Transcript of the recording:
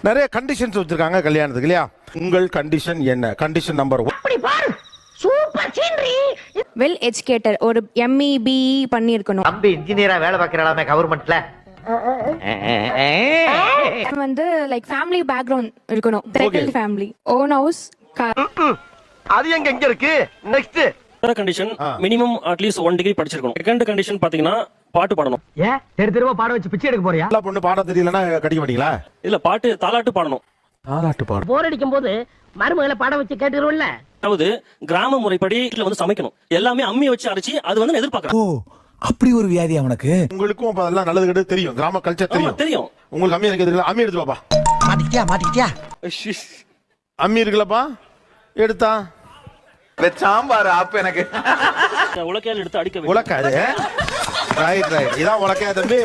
நிறைய கண்டிஷன்ஸ் வச்சிருக்காங்க கல்யாணத்துக்கு இல்லையா? உங்கள் கண்டிஷன் என்ன? Condition number 1. வெல் எஜுகேட்டட், ஒரு எம்இ பிஇ பண்ணியிருக்கணும். தம்பி இன்ஜினியரா வேலை பார்க்கறாமே கவர்மெண்ட்ல. வந்து லைக் ஃபேமிலி பேக்ரவுண்ட் இருக்கணும். Settled family, own house, car. அது எங்க இருக்கு? Next condition minimum at least 1 degree படிச்சிருக்கணும். செகண்ட் கண்டிஷன் பாத்தீங்கன்னா பாட்டு பாடணும். ஏன் தெருவா பாட வச்சு பிச்சை எடுக்க போறியா? எல்லா பொண்ணு பாட தெரியலன்னா கடிக்க மாட்டீங்களா? இல்ல பாட்டு தாலாட்டு பாடணும். தாலாட்டு பாடு. போர் அடிக்கும் போது மருமகளை பாட வச்சு கேட்டுருவோம்ல. அதாவது கிராம முறைப்படி வீட்டுல வந்து சமைக்கணும். எல்லாமே அம்மி வச்சு அரைச்சி அது வந்து எதிர்பார்க்கறேன். ஓ அப்படி ஒரு வியாதி அவனுக்கு. உங்களுக்கும் அப்ப அதெல்லாம் நல்லது கெட்டது தெரியும். கிராம கல்ச்சர் தெரியும். தெரியும். உங்களுக்கு அம்மி எனக்கு தெரியல. அம்மி எடுத்து பாப்பா. மாட்டிக்கிட்டியா? அம்மி இருக்குல்லப்பா, எடுத்தா சாம்பார் ஆப் எனக்கு உலக்கையால் எடுத்து அடிக்க வேண்டும். உலக்காது. ரைட் ரைட், இதான் உலக்கையா தம்பி.